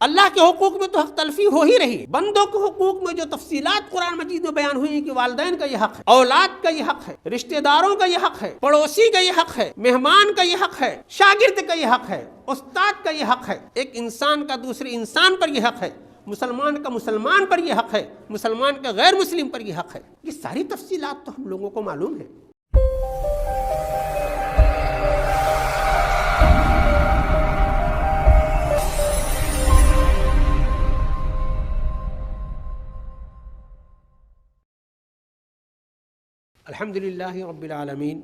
اللہ کے حقوق میں تو حق تلفی ہو ہی رہی، بندوں کے حقوق میں جو تفصیلات قرآن مجید میں بیان ہوئی ہیں کہ والدین کا یہ حق ہے، اولاد کا یہ حق ہے، رشتہ داروں کا یہ حق ہے، پڑوسی کا یہ حق ہے، مہمان کا یہ حق ہے، شاگرد کا یہ حق ہے، استاد کا یہ حق ہے، ایک انسان کا دوسرے انسان پر یہ حق ہے، مسلمان کا مسلمان پر یہ حق ہے، مسلمان کا غیر مسلم پر یہ حق ہے۔ یہ ساری تفصیلات تو ہم لوگوں کو معلوم ہے۔ الحمدللہ رب العالمین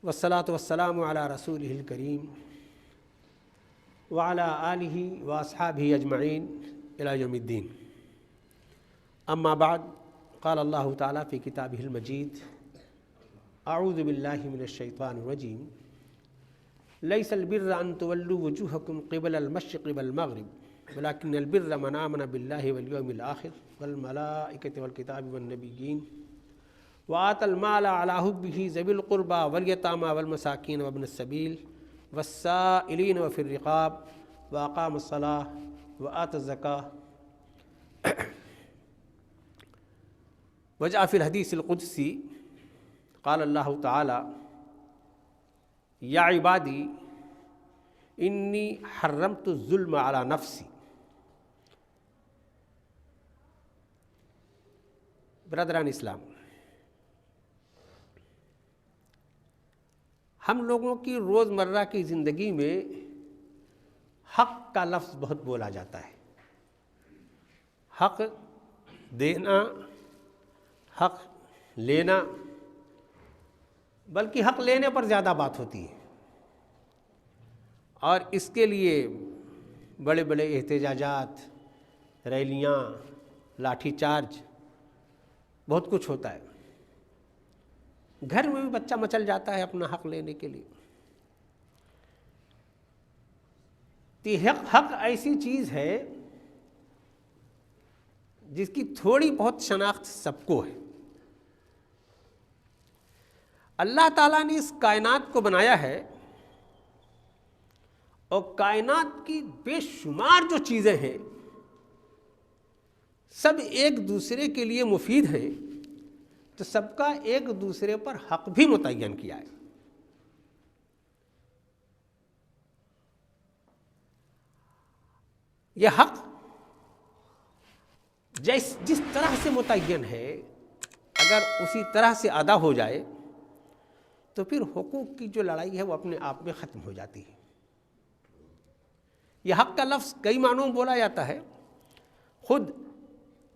والصلاة والسلام علی رسولہ الکریم وعلی آلہ واصحابہ اجمعین الی یوم الدین۔ اما بعد، قال اللہ تعالی فی کتابہ المجید اعوذ باللہ من الشیطان الرجیم لیس البر ان تولوا وجوہکم قبل المشرق والمغرب ولكن البر من آمن باللہ والیوم الآخر والملائکۃ والکتاب والنبیین وآتى المال على حبه ذوي القربى واليتامى والمساكين وابن السبيل والسائلين وفي الرقاب وأقام الصلاة وآتى الزكاة۔ وجاء في الحديث القدسي قال الله تعالى يا عبادي إني حرمت الظلم على نفسي۔ برادران اسلام، ہم لوگوں کی روزمرہ کی زندگی میں حق کا لفظ بہت بولا جاتا ہے۔ حق دینا، حق لینا، بلکہ حق لینے پر زیادہ بات ہوتی ہے، اور اس کے لیے بڑے بڑے احتجاجات، ریلیاں، لاٹھی چارج، بہت کچھ ہوتا ہے۔ گھر میں بھی بچہ مچل جاتا ہے اپنا حق لینے کے لیے۔ حق ایسی چیز ہے جس کی تھوڑی بہت شناخت سب کو ہے۔ اللہ تعالیٰ نے اس کائنات کو بنایا ہے، اور کائنات کی بے شمار جو چیزیں ہیں سب ایک دوسرے کے لیے مفید ہیں، تو سب کا ایک دوسرے پر حق بھی متعین کیا ہے۔ یہ حق جس طرح سے متعین ہے، اگر اسی طرح سے ادا ہو جائے تو پھر حقوق کی جو لڑائی ہے وہ اپنے آپ میں ختم ہو جاتی ہے۔ یہ حق کا لفظ کئی معنوں میں بولا جاتا ہے۔ خود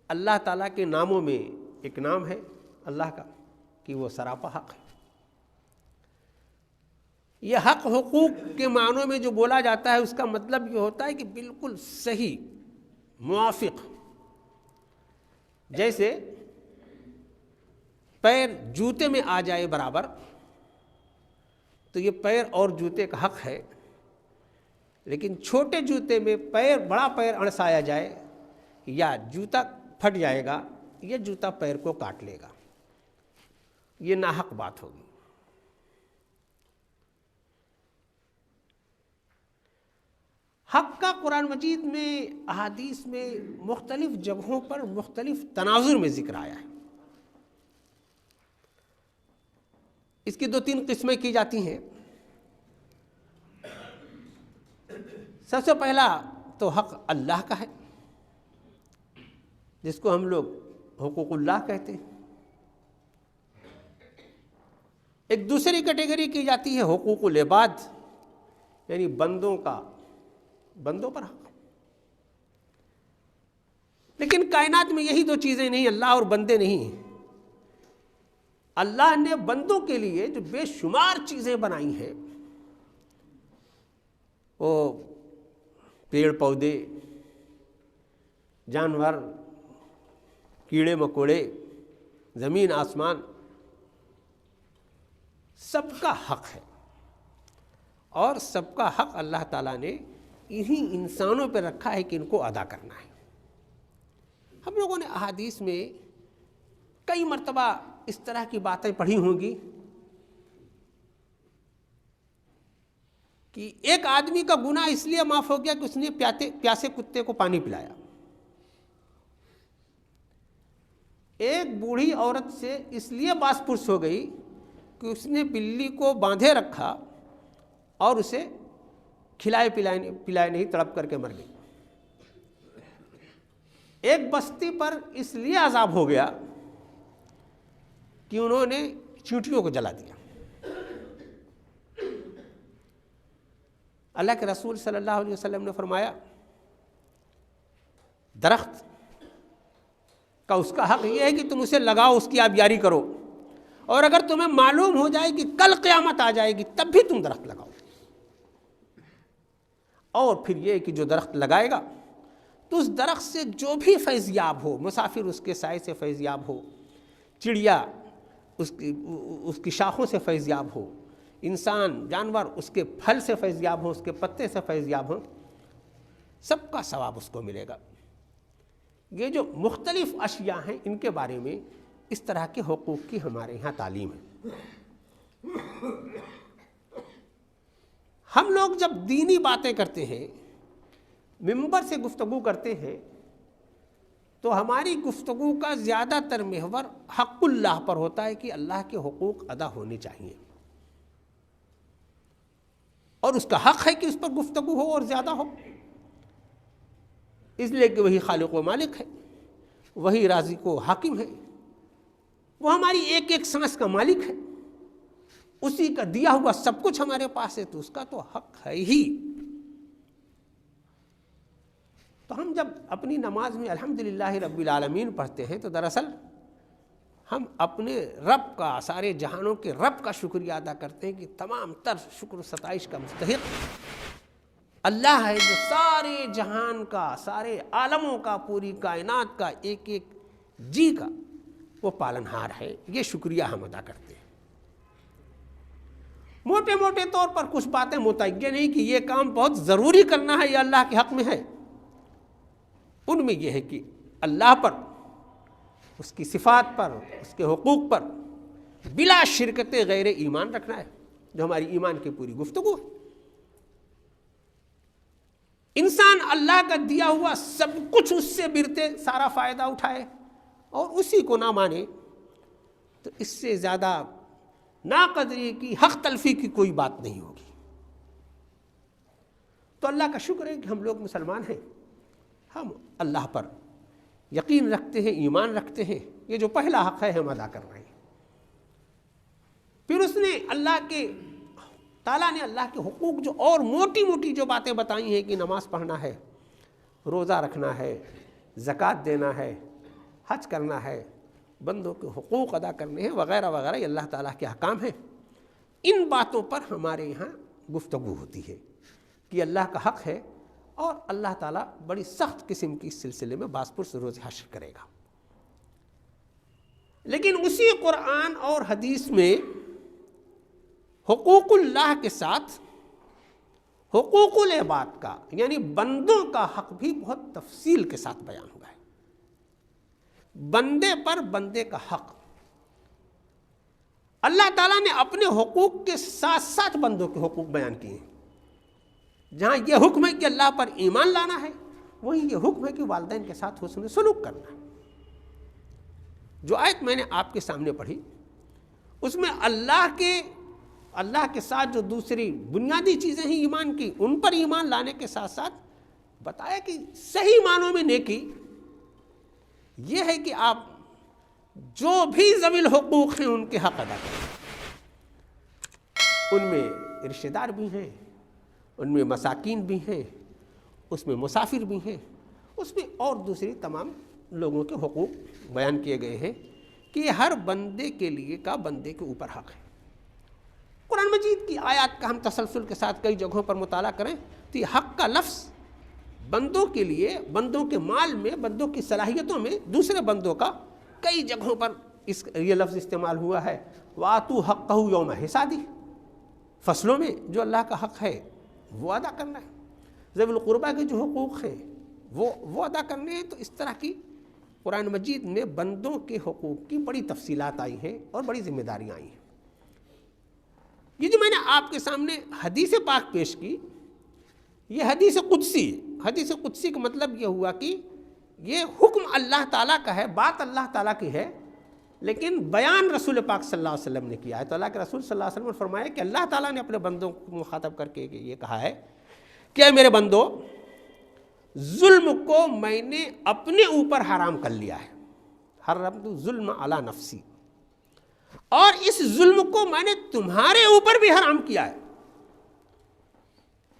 اللہ تعالیٰ کے ناموں میں ایک نام ہے اللہ کا کہ وہ سراپا حق ہے۔ یہ حق حقوق کے معنوں میں جو بولا جاتا ہے، اس کا مطلب یہ ہوتا ہے کہ بالکل صحیح، موافق۔ جیسے پیر جوتے میں آ جائے برابر، تو یہ پیر اور جوتے کا حق ہے، لیکن چھوٹے جوتے میں بڑا پیر اڑسایا جائے، یا جوتا پھٹ جائے گا، یا جوتا پیر کو کاٹ لے گا، یہ ناحق بات ہوگی۔ حق کا قرآن مجید میں، احادیث میں مختلف جگہوں پر مختلف تناظر میں ذکر آیا ہے۔ اس کی 2-3 قسمیں کی جاتی ہیں۔ سب سے پہلا تو حق اللہ کا ہے، جس کو ہم لوگ حقوق اللہ کہتے ہیں۔ ایک دوسری کیٹیگری کی جاتی ہے حقوق العباد، یعنی بندوں پر حق۔ لیکن کائنات میں یہی 2 چیزیں نہیں، اللہ اور بندے نہیں ہیں۔ اللہ نے بندوں کے لیے جو بے شمار چیزیں بنائی ہیں، وہ پیڑ پودے، جانور، کیڑے مکوڑے، زمین آسمان، سب کا حق ہے، اور سب کا حق اللہ تعالیٰ نے انہی انسانوں پہ رکھا ہے کہ ان کو ادا کرنا ہے۔ ہم لوگوں نے احادیث میں کئی مرتبہ اس طرح کی باتیں پڑھی ہوں گی کہ ایک آدمی کا گناہ اس لیے معاف ہو گیا کہ اس نے پیاسے کتے کو پانی پلایا، ایک بوڑھی عورت سے اس لیے باس پرس ہو گئی کہ اس نے بلی کو باندھے رکھا اور اسے کھلائے پلائے نہیں، تڑپ کر کے مر گئی۔ ایک بستی پر اس لیے عذاب ہو گیا کہ انہوں نے چیونٹیوں کو جلا دیا۔ اللہ کے رسول صلی اللہ علیہ وسلم نے فرمایا درخت کا اس کا حق یہ ہے کہ تم اسے لگاؤ، اس کی آبیاری کرو، اور اگر تمہیں معلوم ہو جائے کہ کل قیامت آ جائے گی تب بھی تم درخت لگاؤ۔ اور پھر یہ کہ جو درخت لگائے گا تو اس درخت سے جو بھی فیض یاب ہو، مسافر اس کے سائے سے فیض یاب ہو، چڑیا اس کی شاخوں سے فیض یاب ہو، انسان جانور اس کے پھل سے فیض یاب ہو، اس کے پتے سے فیض یاب ہو، سب کا ثواب اس کو ملے گا۔ یہ جو مختلف اشیاء ہیں ان کے بارے میں اس طرح کے حقوق کی ہمارے یہاں تعلیم ہے۔ ہم لوگ جب دینی باتیں کرتے ہیں، منبر سے گفتگو کرتے ہیں، تو ہماری گفتگو کا زیادہ تر محور حق اللہ پر ہوتا ہے کہ اللہ کے حقوق ادا ہونے چاہیے، اور اس کا حق ہے کہ اس پر گفتگو ہو اور زیادہ ہو، اس لیے کہ وہی خالق و مالک ہے، وہی رازق و حاکم ہے، وہ ہماری ایک ایک سانس کا مالک ہے، اسی کا دیا ہوا سب کچھ ہمارے پاس ہے، تو اس کا تو حق ہے ہی۔ تو ہم جب اپنی نماز میں الحمدللہ رب العالمین پڑھتے ہیں تو دراصل ہم اپنے رب کا، سارے جہانوں کے رب کا شکریہ ادا کرتے ہیں کہ تمام تر شکر و ستائش کا مستحق اللہ ہے، جو سارے جہان کا، سارے عالموں کا، پوری کائنات کا، ایک ایک جی کا وہ پالنہار ہے۔ یہ شکریہ ہم ادا کرتے ہیں۔ موٹے موٹے طور پر کچھ باتیں متعین نہیں کہ یہ کام بہت ضروری کرنا ہے، یہ اللہ کے حق میں ہے، ان میں یہ ہے کہ اللہ پر، اس کی صفات پر، اس کے حقوق پر بلا شرکت غیر ایمان رکھنا ہے، جو ہماری ایمان کی پوری گفتگو ہے۔ انسان اللہ کا دیا ہوا سب کچھ اس سے برتے سارا فائدہ اٹھائے اور اسی کو نہ مانے، تو اس سے زیادہ ناقدری کی، حق تلفی کی کوئی بات نہیں ہوگی۔ تو اللہ کا شکر ہے کہ ہم لوگ مسلمان ہیں، ہم اللہ پر یقین رکھتے ہیں، ایمان رکھتے ہیں، یہ جو پہلا حق ہے ہم ادا کر رہے ہیں۔ پھر اس نے تعالیٰ نے اللہ کے حقوق جو اور موٹی موٹی جو باتیں بتائی ہیں کہ نماز پڑھنا ہے، روزہ رکھنا ہے، زکوٰۃ دینا ہے، حج کرنا ہے، بندوں کے حقوق ادا کرنے ہیں، وغیرہ وغیرہ، یہ اللہ تعالیٰ کے احکام ہیں۔ ان باتوں پر ہمارے یہاں گفتگو ہوتی ہے کہ اللہ کا حق ہے، اور اللہ تعالیٰ بڑی سخت قسم کی اس سلسلے میں باز پرس روز حشر کرے گا۔ لیکن اسی قرآن اور حدیث میں حقوق اللہ کے ساتھ حقوق العباد کا، یعنی بندوں کا حق بھی بہت تفصیل کے ساتھ بیان ہوا ہے۔ بندے پر بندے کا حق، اللہ تعالیٰ نے اپنے حقوق کے ساتھ ساتھ بندوں کے حقوق بیان کیے ہیں۔ جہاں یہ حکم ہے کہ اللہ پر ایمان لانا ہے، وہیں یہ حکم ہے کہ والدین کے ساتھ حسن سلوک کرنا ہے۔ جو آیت میں نے آپ کے سامنے پڑھی، اس میں اللہ کے ساتھ جو دوسری بنیادی چیزیں ہیں ایمان کی، ان پر ایمان لانے کے ساتھ ساتھ بتایا کہ صحیح معنوں میں نیکی یہ ہے کہ آپ جو بھی ذوی الحقوق ہیں ان کے حق ادا کریں۔ ان میں رشتہ دار بھی ہیں، ان میں مساکین بھی ہیں، اس میں مسافر بھی ہیں، اس میں اور دوسری تمام لوگوں کے حقوق بیان کیے گئے ہیں کہ یہ ہر بندے کے لیے کا بندے کے اوپر حق ہے۔ قرآن مجید کی آیات کا ہم تسلسل کے ساتھ کئی جگہوں پر مطالعہ کریں تو یہ حق کا لفظ بندوں کے لیے، بندوں کے مال میں، بندوں کی صلاحیتوں میں دوسرے بندوں کا کئی جگہوں پر یہ لفظ استعمال ہوا ہے۔ وَآتُوا حَقَّهُ يَوْمَ حِسَادِهِ، فصلوں میں جو اللہ کا حق ہے وہ ادا کرنا ہے، ذوی القربہ کے جو حقوق ہیں وہ ادا کرنے ہیں۔ تو اس طرح کی قرآن مجید میں بندوں کے حقوق کی بڑی تفصیلات آئی ہیں اور بڑی ذمہ داریاں آئی ہیں۔ یہ جو میں نے آپ کے سامنے حدیث پاک پیش کی، یہ حدیث قدسی ہے۔ حدیث قدسی کا مطلب یہ ہوا کہ یہ حکم اللہ تعالیٰ کا ہے، بات اللہ تعالیٰ کی ہے، لیکن بیان رسول پاک صلی اللہ علیہ وسلم نے کیا ہے۔ تو اللہ کے رسول صلی اللہ علیہ وسلم نے فرمایا کہ اللہ تعالیٰ نے اپنے بندوں کو مخاطب کر کے یہ کہا ہے کہ اے میرے بندو، ظلم کو میں نے اپنے اوپر حرام کر لیا ہے، حرمت ظلم علی نفسی، اور اس ظلم کو میں نے تمہارے اوپر بھی حرام کیا ہے۔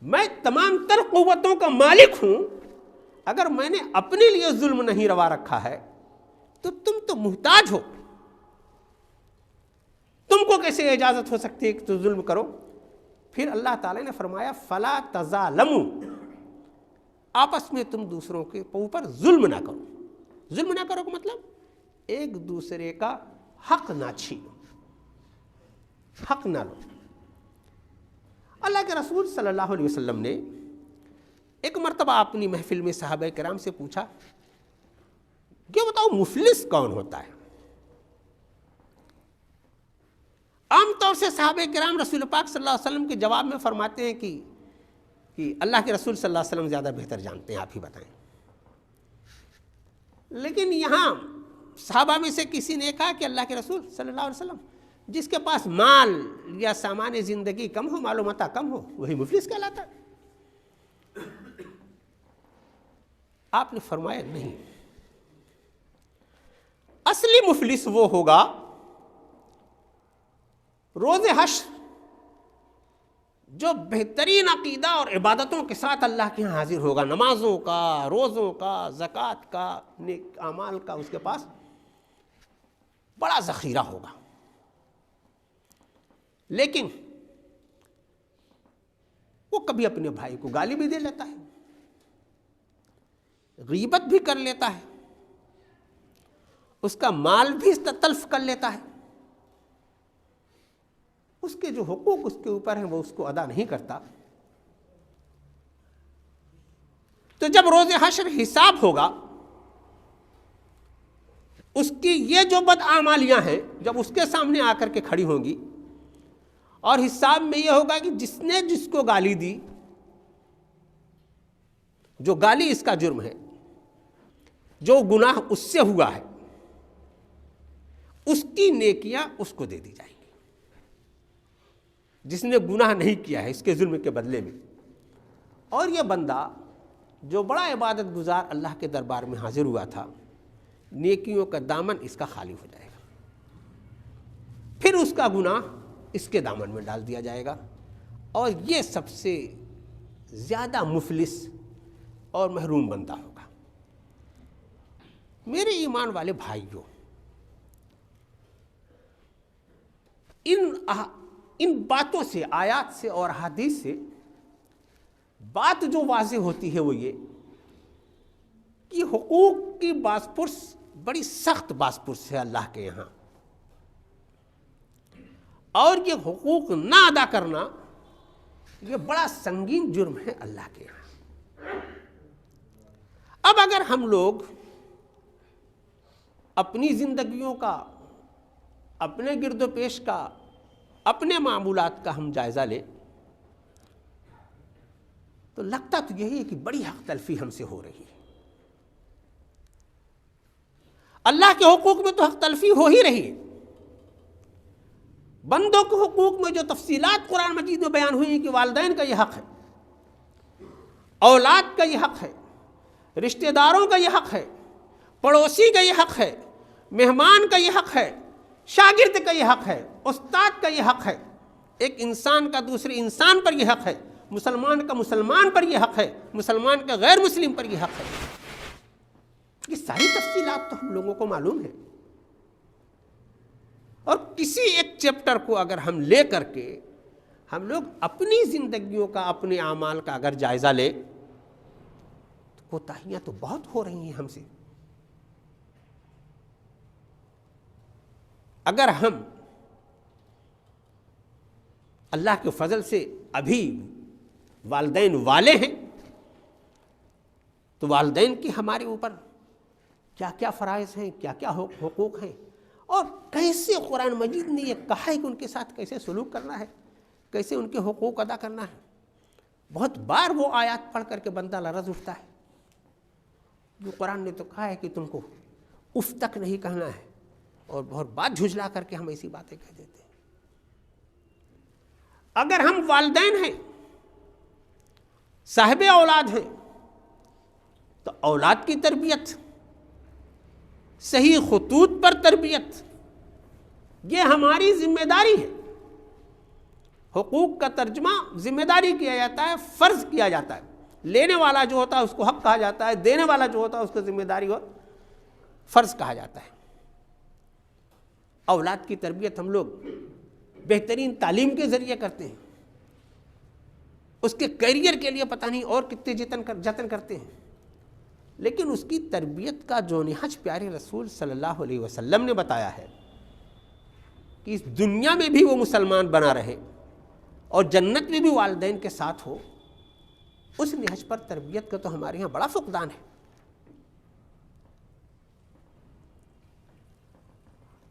میں تمام تر قوتوں کا مالک ہوں، اگر میں نے اپنے لیے ظلم نہیں روا رکھا ہے تو تم تو محتاج ہو، تم کو کیسے اجازت ہو سکتی ہے کہ تم ظلم کرو؟ پھر اللہ تعالی نے فرمایا فلا تظالموا، آپس میں تم دوسروں کے اوپر ظلم نہ کرو۔ ظلم نہ کرو کا مطلب ایک دوسرے کا حق نہ چھینو، حق نہ لو۔ اللہ کے رسول صلی اللہ علیہ وسلم نے ایک مرتبہ اپنی محفل میں صحابہ کرام سے پوچھا کہ بتاؤ مفلس کون ہوتا ہے؟ عام طور سے صحابہ کرام رسول پاک صلی اللہ علیہ وسلم کے جواب میں فرماتے ہیں کہ اللہ کے رسول صلی اللہ علیہ وسلم زیادہ بہتر جانتے ہیں، آپ ہی بتائیں۔ لیکن یہاں صحابہ میں سے کسی نے کہا کہ اللہ کے رسول صلی اللہ علیہ وسلم، جس کے پاس مال یا سامان زندگی کم ہو، مال و متاع کم ہو، وہی مفلس کہلاتا ہے۔ آپ نے فرمایا نہیں، اصلی مفلس وہ ہوگا روز حشر جو بہترین عقیدہ اور عبادتوں کے ساتھ اللہ کے یہاں حاضر ہوگا، نمازوں کا، روزوں کا، زکوٰۃ کا، نیک اعمال کا، اس کے پاس بڑا ذخیرہ ہوگا، لیکن وہ کبھی اپنے بھائی کو گالی بھی دے لیتا ہے، غیبت بھی کر لیتا ہے، اس کا مال بھی تلف کر لیتا ہے، اس کے جو حقوق اس کے اوپر ہیں وہ اس کو ادا نہیں کرتا۔ تو جب روز حشر حساب ہوگا، اس کی یہ جو بدعمالیاں ہیں جب اس کے سامنے آ کر کے کھڑی ہوں گی، اور حساب میں یہ ہوگا کہ جس نے جس کو گالی دی، جو گالی اس کا جرم ہے، جو گناہ اس سے ہوا ہے، اس کی نیکیاں اس کو دے دی جائیں گی، جس نے گناہ نہیں کیا ہے اس کے ظلم کے بدلے میں۔ اور یہ بندہ جو بڑا عبادت گزار اللہ کے دربار میں حاضر ہوا تھا، نیکیوں کا دامن اس کا خالی ہو جائے گا، پھر اس کا گناہ اس کے دامن میں ڈال دیا جائے گا، اور یہ سب سے زیادہ مفلس اور محروم بندہ ہوگا۔ میرے ایمان والے بھائیوں، ان باتوں سے، آیات سے اور حدیث سے بات جو واضح ہوتی ہے وہ یہ کہ حقوق کی باز پرس بڑی سخت باز پرس ہے اللہ کے یہاں، اور یہ حقوق نہ ادا کرنا یہ بڑا سنگین جرم ہے اللہ کے یہاں۔ اب اگر ہم لوگ اپنی زندگیوں کا، اپنے گرد و پیش کا، اپنے معمولات کا ہم جائزہ لیں تو لگتا تو یہی ہے کہ بڑی حق تلفی ہم سے ہو رہی ہے۔ اللہ کے حقوق میں تو حق تلفی ہو ہی رہی ہے، بندوں کے حقوق میں جو تفصیلات قرآن مجید میں بیان ہوئی ہیں کہ والدین کا یہ حق ہے، اولاد کا یہ حق ہے، رشتہ داروں کا یہ حق ہے، پڑوسی کا یہ حق ہے، مہمان کا یہ حق ہے، شاگرد کا یہ حق ہے، استاد کا یہ حق ہے، ایک انسان کا دوسرے انسان پر یہ حق ہے، مسلمان کا مسلمان پر یہ حق ہے، مسلمان کا غیر مسلم پر یہ حق ہے۔ یہ ساری تفصیلات تو ہم لوگوں کو معلوم ہے، اور کسی ایک چیپٹر کو اگر ہم لے کر کے ہم لوگ اپنی زندگیوں کا، اپنے اعمال کا اگر جائزہ لیں تو کوتاہیاں تو بہت ہو رہی ہیں ہم سے۔ اگر ہم اللہ کے فضل سے ابھی والدین والے ہیں تو والدین کی ہمارے اوپر کیا کیا فرائض ہیں، کیا کیا حقوق ہیں، اور کیسے قرآن مجید نے یہ کہا ہے کہ ان کے ساتھ کیسے سلوک کرنا ہے، کیسے ان کے حقوق ادا کرنا ہے. بہت بار وہ آیات پڑھ کر کے بندہ لرز اٹھتا ہے. جو قرآن نے تو کہا ہے کہ تم کو اف تک نہیں کہنا ہے، اور بہت بات جھجلا کر کے ہم ایسی باتیں کہہ دیتے ہیں. اگر ہم والدین ہیں، صاحب اولاد ہیں، تو اولاد کی تربیت، صحیح خطوط پر تربیت، یہ ہماری ذمہ داری ہے. حقوق کا ترجمہ ذمہ داری کیا جاتا ہے، فرض کیا جاتا ہے. لینے والا جو ہوتا ہے اس کو حق کہا جاتا ہے، دینے والا جو ہوتا ہے اس کو ذمہ داری اور فرض کہا جاتا ہے. اولاد کی تربیت ہم لوگ بہترین تعلیم کے ذریعے کرتے ہیں، اس کے کیریئر کے لیے پتہ نہیں اور کتنے جتن کرتے ہیں، لیکن اس کی تربیت کا جو نہج پیارے رسول صلی اللہ علیہ وسلم نے بتایا ہے کہ اس دنیا میں بھی وہ مسلمان بنا رہے اور جنت میں بھی والدین کے ساتھ ہو، اس نہج پر تربیت کا تو ہمارے یہاں بڑا فقدان ہے.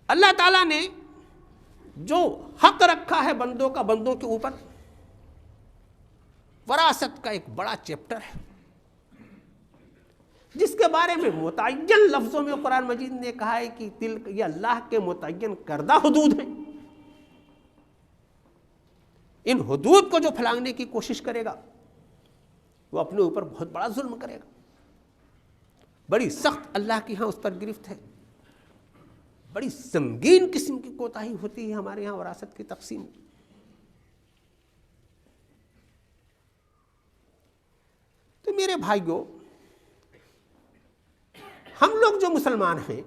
اللہ تعالیٰ نے جو حق رکھا ہے بندوں کا بندوں کے اوپر، وراثت کا ایک بڑا چیپٹر ہے، جس کے بارے میں متعین لفظوں میں قرآن مجید نے کہا ہے کہ یہ اللہ کے متعین کردہ حدود ہیں. ان حدود کو جو پھیلانے کی کوشش کرے گا وہ اپنے اوپر بہت بڑا ظلم کرے گا. بڑی سخت اللہ کی ہاں اس پر گرفت ہے. بڑی سنگین قسم کی کوتاہی ہوتی ہے ہمارے یہاں وراثت کی تقسیم. تو میرے بھائیوں، ہم لوگ جو مسلمان ہیں،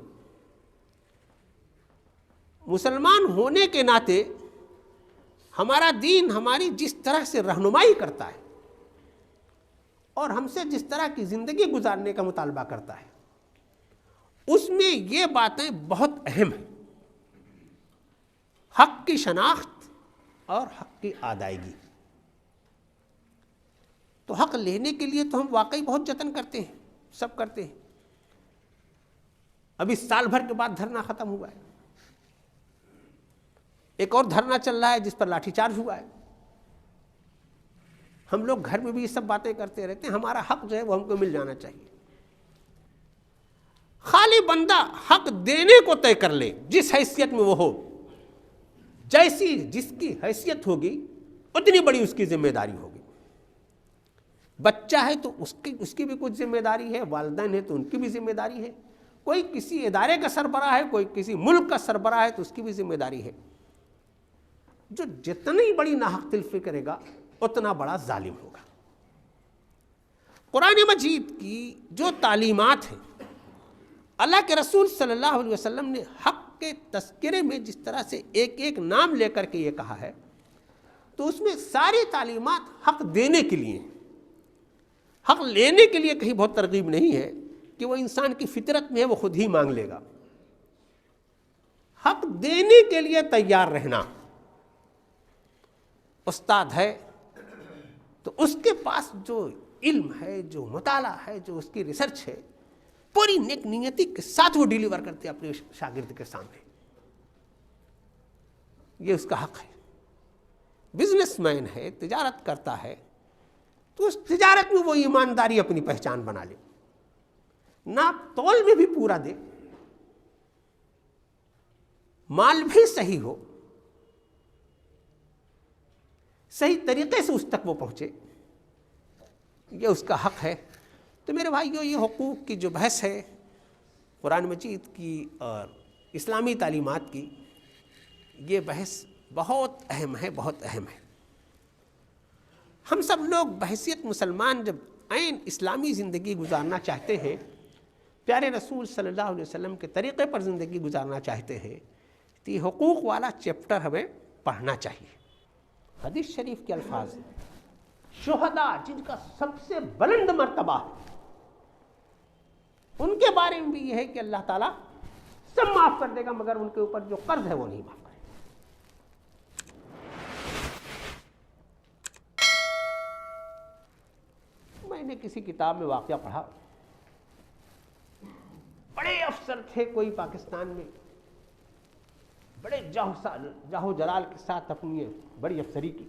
مسلمان ہونے کے ناطے ہمارا دین ہماری جس طرح سے رہنمائی کرتا ہے اور ہم سے جس طرح کی زندگی گزارنے کا مطالبہ کرتا ہے، اس میں یہ باتیں بہت اہم ہیں. حق کی شناخت اور حق کی ادائیگی. تو حق لینے کے لیے تو ہم واقعی بہت جتن کرتے ہیں، سب کرتے ہیں. ابھی سال بھر کے بعد دھرنا ختم ہوا ہے، ایک اور دھرنا چل رہا ہے جس پر لاٹھی چارج ہوا ہے. ہم لوگ گھر میں بھی یہ سب باتیں کرتے رہتے ہیں. ہمارا حق جو ہے وہ ہم کو مل جانا چاہیے. خالی بندہ حق دینے کو طے کر لے، جس حیثیت میں وہ ہو، جیسی جس کی حیثیت ہوگی اتنی بڑی اس کی ذمہ داری ہوگی. بچہ ہے تو اس کی بھی کچھ ذمہ داری ہے، والدین ہے تو ان کی بھی ذمہ داری ہے، کوئی کسی ادارے کا سربراہ ہے، کوئی کسی ملک کا سربراہ ہے تو اس کی بھی ذمہ داری ہے. جو جتنی بڑی ناحق تلفی کرے گا اتنا بڑا ظالم ہوگا. قرآن مجید کی جو تعلیمات ہیں، اللہ کے رسول صلی اللہ علیہ وسلم نے حق کے تذکرے میں جس طرح سے ایک ایک نام لے کر کے یہ کہا ہے، تو اس میں ساری تعلیمات حق دینے کے لیے، حق لینے کے لیے کہیں بہت ترغیب نہیں ہے کہ وہ انسان کی فطرت میں ہے وہ خود ہی مانگ لے گا. حق دینے کے لیے تیار رہنا. استاد ہے تو اس کے پاس جو علم ہے، جو مطالعہ ہے، جو اس کی ریسرچ ہے، پوری نیک نیتی کے ساتھ وہ ڈیلیور کرتے ہیں اپنے شاگرد کے سامنے. یہ اس کا حق ہے. بزنس مین ہے، تجارت کرتا ہے، تو اس تجارت میں وہ ایمانداری اپنی پہچان بنا لے، ناپ تول میں بھی پورا دے، مال بھی صحیح ہو، صحیح طریقے سے اس تک وہ پہنچے. یہ اس کا حق ہے. تو میرے بھائیو، یہ حقوق کی جو بحث ہے قرآن مجید کی اور اسلامی تعلیمات کی، یہ بحث بہت اہم ہے، بہت اہم ہے. ہم سب لوگ بحیثیت مسلمان جب عین اسلامی زندگی گزارنا چاہتے ہیں، پیارے رسول صلی اللہ علیہ وسلم کے طریقے پر زندگی گزارنا چاہتے ہیں، تو یہ حقوق والا چیپٹر ہمیں پڑھنا چاہیے. حدیث شریف کے الفاظ ہیں، شہداء جن کا سب سے بلند مرتبہ ہے، ان کے بارے میں بھی یہ ہے کہ اللہ تعالیٰ سب معاف کر دے گا، مگر ان کے اوپر جو قرض ہے وہ نہیں معاف کرے گا. میں نے کسی کتاب میں واقعہ پڑھا، بڑے افسر تھے کوئی پاکستان میں، بڑے جاہو جلال کے ساتھ اپنی بڑی افسری کی.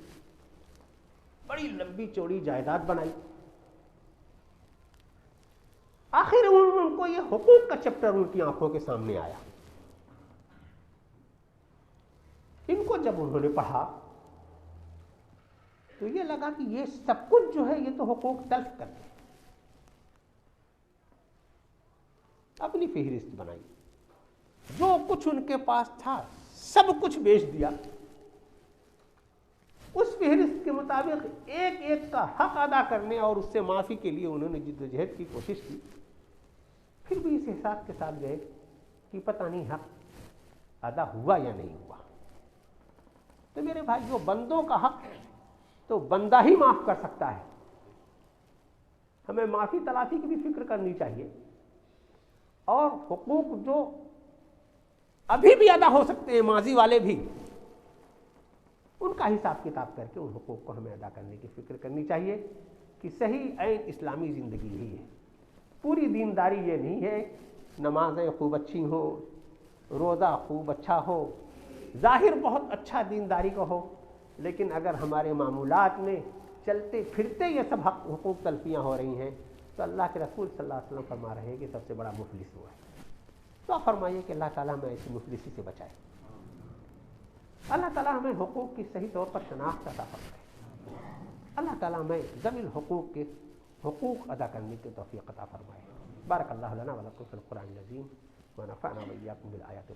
بڑی لمبی چوڑی جائیداد بنائی. آخر ان کو یہ حقوق کا چیپٹر ان کی آنکھوں کے سامنے آیا. ان کو جب انہوں نے پڑھا تو یہ لگا کہ یہ سب کچھ جو ہے یہ تو حقوق تلف کرتے ہیں. اپنی فہرست بنائی, جو کچھ ان کے پاس تھا سب کچھ بیچ دیا. اس فہرست کے مطابق ایک ایک کا حق ادا کرنے اور اس سے معافی کے لیے انہوں نے جد و جہد کی کوشش کی. پھر بھی اس احساس کے ساتھ گئے کہ پتہ نہیں حق ادا ہوا یا نہیں ہوا. تو میرے بھائی, جو بندوں کا حق تو بندہ ہی معاف کر سکتا ہے. ہمیں معافی تلافی کی بھی فکر کرنی چاہیے, اور حقوق جو ابھی بھی ادا ہو سکتے ہیں, ماضی والے بھی, ان کا حساب کتاب کر کے ان حقوق کو ہمیں ادا کرنے کی فکر کرنی چاہیے کہ صحیح عین اسلامی زندگی یہی ہے. پوری دینداری یہ نہیں ہے نمازیں خوب اچھی ہوں, روزہ خوب اچھا ہو, ظاہر بہت اچھا دینداری کا ہو, لیکن اگر ہمارے معمولات میں چلتے پھرتے یہ سب حقوق تلفیاں ہو رہی ہیں تو اللہ کے رسول صلی اللہ علیہ وسلم فرما رہے ہیں کہ سب سے بڑا مفلس ہوا ہے. تو فرمائیے کہ اللہ تعالیٰ ہمیں ایسی مفلسی سے بچائے. اللہ تعالیٰ ہمیں حقوق کی صحیح طور پر شناخت عطا فرمائے. اللہ تعالیٰ ہمیں ذوی الحقوق کے حقوق ادا کرنے کی توفیق عطا فرمائے. بارک اللہ لنا و لکم فی القرآن العظیم ونفعنا و ایاکم بالآیات.